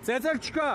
Ծեծել չկա։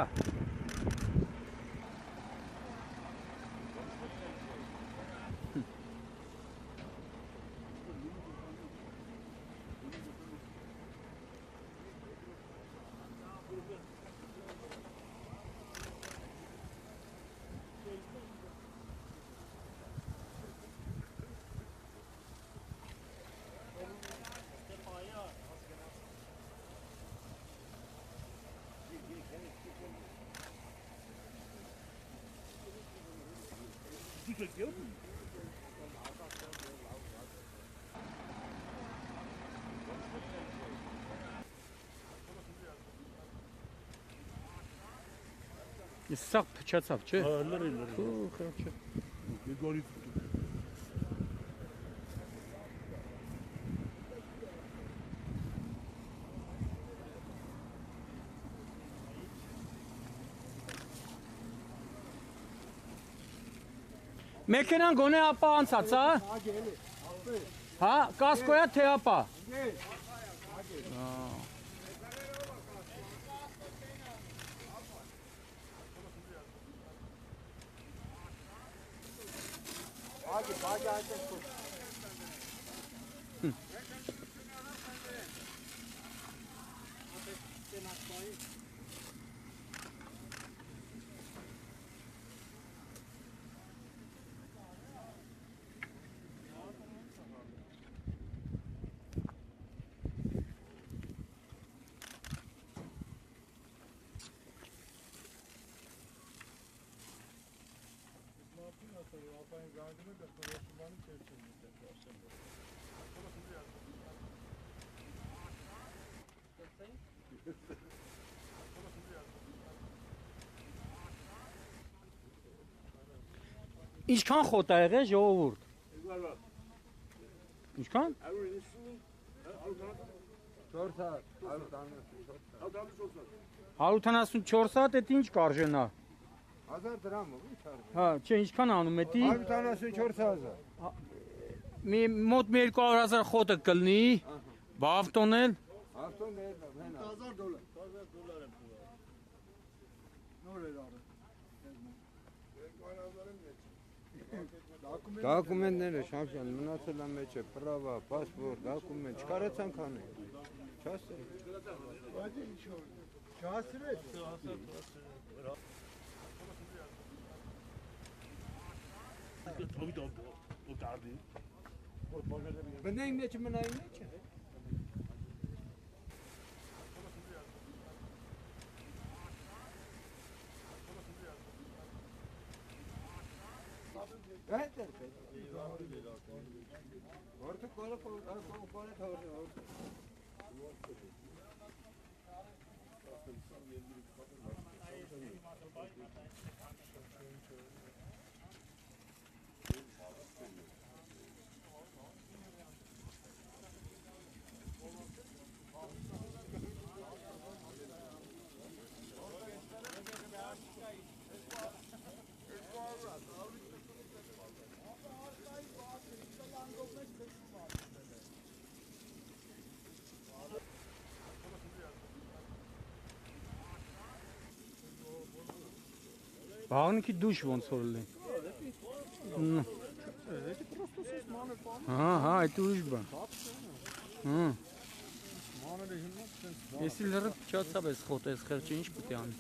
Սա փչացավ, չէ՞։ Լրի։ Գորի։ Մեքենան գոնե ապա անցած, հա։ Հա, կասկոյա թե ապա։ Ինչքան խոտ ա եղել ժողովուրդ։ Ինչքան։ 174 հատ, էդ ինչ կարժենա։ 1000 դրամ, ինչ արժե։ Հա, չէ, ինչքան անում է դի։ 174,000։ Մոտ 200,000 խոտը կլնի, բավտոնել։ Ավտոներ, $1000։ Նոր էր արել։ Դոկումենտները շամշյան մնացել է մեջ է, պրավա, պասպորտ, դոկումենտ, չկարեցանք անել։ Չասել։ Բայց ինչ որ, չասրեց։ Բնայի մեջ մնայի մեջ է։ Beter Artık böyle Բաղնիքի դուշ ոնց որ լի։ Это просто сосманы пан. Ահա, այդ ուրիշ բան։ Հա։ Մաները հիմնած sense։ Если լրը փչացավ էս խոտ, էս խեղճը ինչ պետք է անի։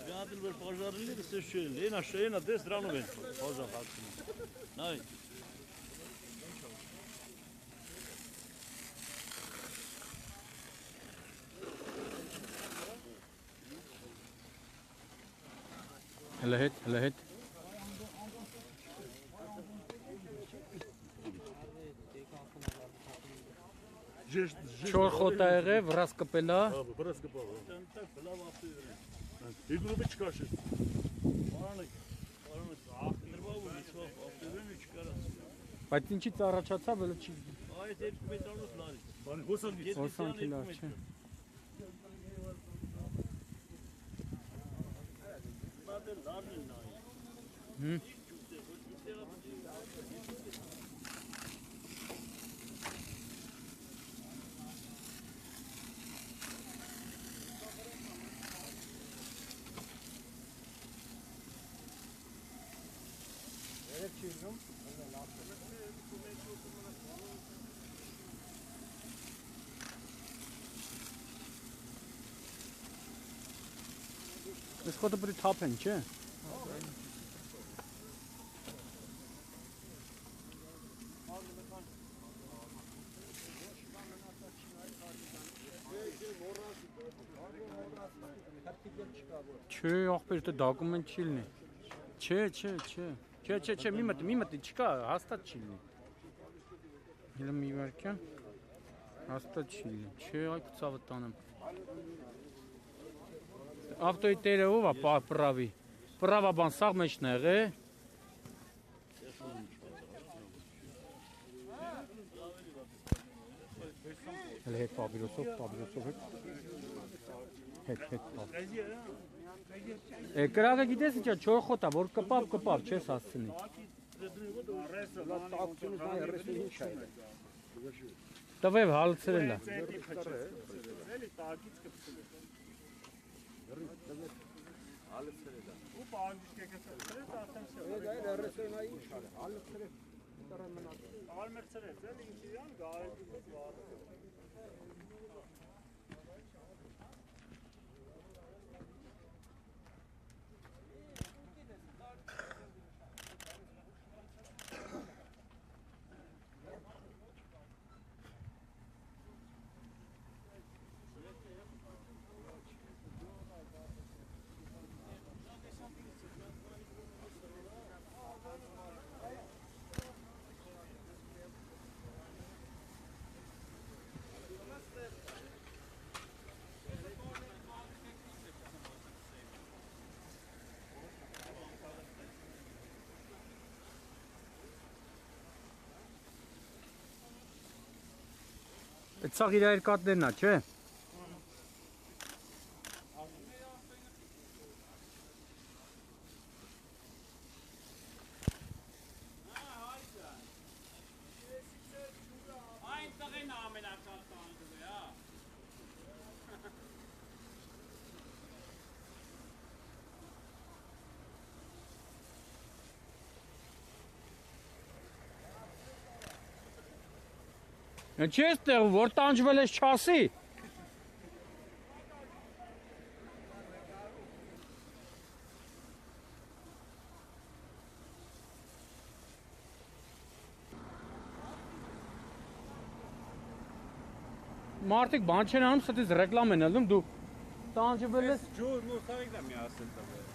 Գադել վեր պաժարիլները սեշել, ենա շենա դես դրանով են պաժար հացնում։ Նայ։ Հələ հետ։ Չոր խոտ ա եղել, վրաս կպել ա։ Հա, վրաս կպել ա։ Տանտակ լավ ապտեր։ Իգրուբը չկաշես։ Պարանք, ախներվավ ու լիցվավ ապտերեն ու չկարած։ Բայց ինչից առաջացավ, էլ չի։ Այդ 2 մետրանոց լարից։ Բան հոսանքից։ Հոսանքի լար չէ։ Մատել լարն են նայի։ Հմ։ Ես խոտը պրի թապ են, չէ։ Չէ, աղբեր դե դակում են չի լինի։ Չէ, մի մտի, չկա, հաստատ չի լինի։ Հիլը մի վարկյան, հաստատ չի լինի, չէ, այ կծավը տանեմ։ Ավտոյի տերը ով է պրավի, պրավա բան սաղ մեջն է եղե։ Հել հետ պաբիրոսով հետ պավ։ Կրաղը գիտես ինչա, չոր խոտ է, որ կպավ, չես հասցնի։ Տվև հալցրել է։ Այդ սաղ իր երկատներն է, չէ։ Չես տեղ, որ տանջվել ես չասի։ Մարդիկ բան չեն անում, ստից ռեկլամ են ելնում, դու տանջվել ես։ Ջուր մուսավիկն է մի ասել տվել։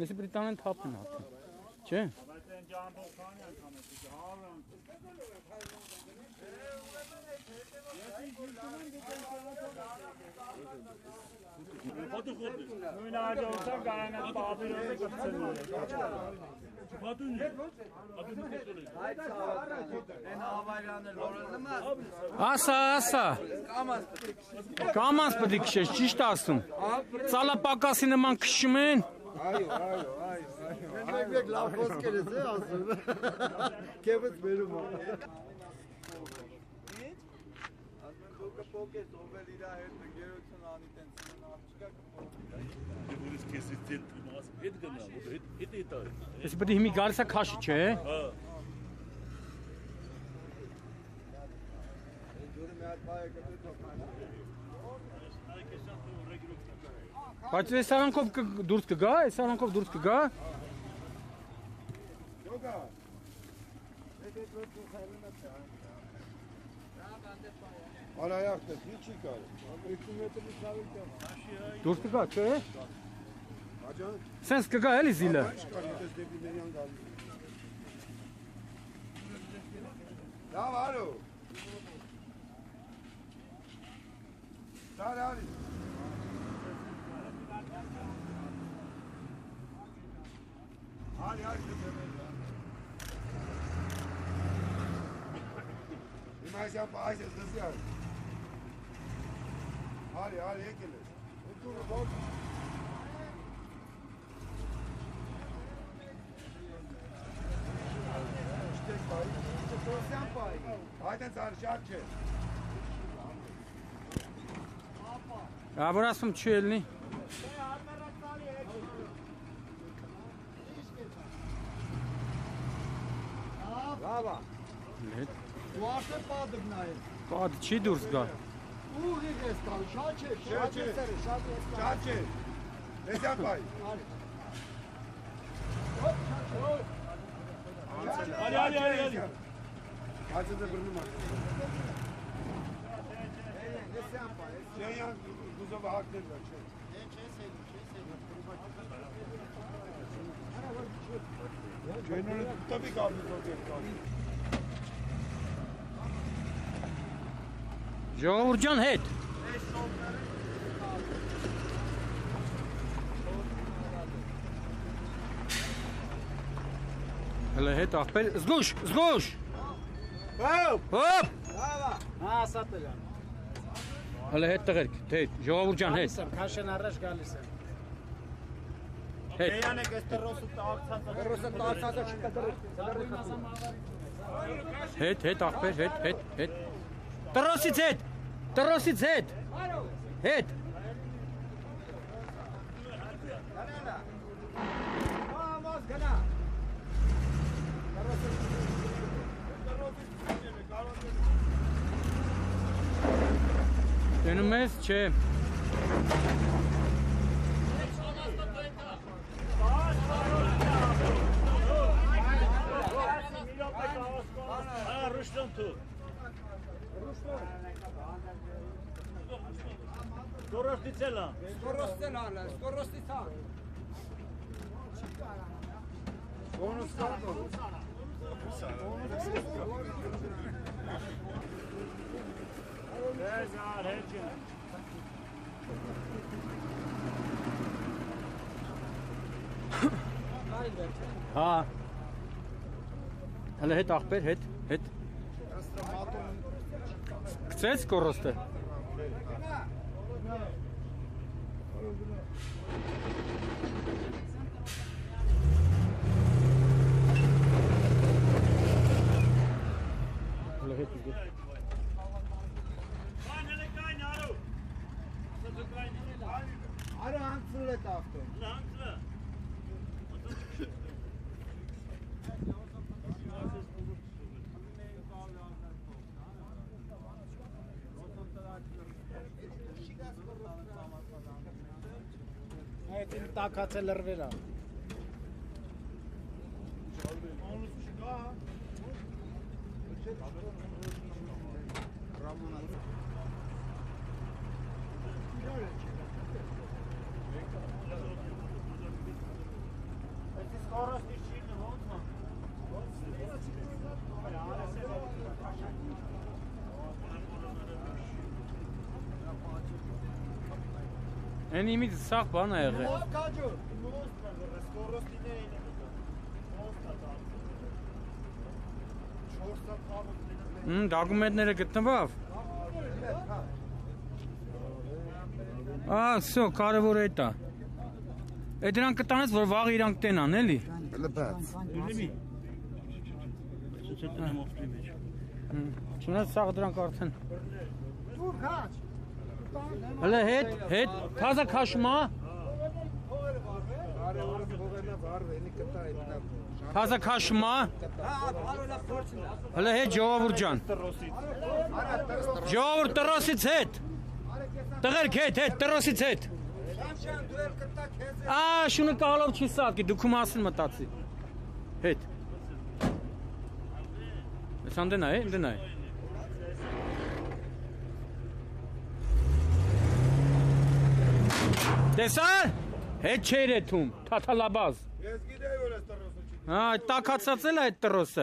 Ես Բրիտանիան թափն է, չէ։ Ասա, կամանց պետք է քշես, ճիշտ ասում։ Ծալապակասի նման քշում են։ Մեկ լավ խոսքեր ես ասում։ Քեվս վերում է։ Կպոկես ով էլ իր հետ գերություն անի տենց աղջիկա կպոկես։ Դուրս քեսից դել մաս հետ գնա, հետ է։ Ես պետք է հիմի գալիս է քաշի, չէ։ Հա։ Ջուրը մի հատ բայ կտու թողնա։ Բայց այս արանքով դուրս կգա, այս արանքով դուրս կգա։ Յոգա։ Այդ ռոտ խայլն է։ Արայախտը չի կարի։ 2 մետրի շավի կա։ Դուրս կգա, չէ։ Աջան։ Սենց կգա էլի զիլը։ Չկարի դες դեպի մերյան գալու։ Լավ արո։ Տարարի։ Hadi İmaj yap, ayşe kız ya. Hadi եկել ես։ Հայտեն ծար շատ չէ։ Որ ասում չի ելնի։ Լավա։ Դու արդեն պատып նայել։ Պատ չի դուրս գա։ Ուղիղ ես տալ, շատ չէ, Շատ չէ։ Շատ չէ։ Դեսյան բայ։ Ali. Հացը դե բրնում է։ Շեյան գուզով հակնել վա, չէ։ Չենորը տվի կարդի տոտ կարդի։ Ժողովուրդ ջան հետ։ Հələ հետ աղբեր, զգուշ։ Հոպ։ Հա, ասատել եմ։ Հələ հետ տղերք, հետ, ժողովուրդ ջան հետ։ Գալիս եմ, քաշեն առաջ գալիս եմ։ Հետ։ Երանեք այս տրոսը տաղցածը Հետ աղբեր, հետ։ Տրոսից հետ։ Հետ։ Դնում ես, չէ։ Rüştün tu. Skorosti cela. Skorosti tam. Bonus kaldı. Bezar hecin. Հա։ Հələ հետ աղբեր, հետ։ Գցեց կորոստը։ Հələ հետ ուզգ։ Արը հանցրել է տավտում։ Այդ իմ տակած է լրվերա։ Են իմից սաղ բան է եղել։ Ով կաջու։ Դագումենտները գտնվավ։ Սո, կարևոր է դա։ Է դրանք կտանես, որ վաղ իրանք տենան, էլի։ Չունես սաղ դրանք արդեն։ Դու քաչ։ Հələ հետ, թազա քաշմա։ Թազա քաշմա։ Հələ հետ ժողովուրդ ջան։ Ժողովուրդ տրոսից հետ։ Տղերք հետ, տրոսից հետ։ Շունը կալով չի սատկի, դու քու մասին մտածի։ Հետ։ Սան դենա է, դենա է։ Տեսար, հետ չեր եթում, թաթալաբազ։ Ես գիտեի որ ես տրոսը չի։ Տակացած էլ է այդ տրոսը։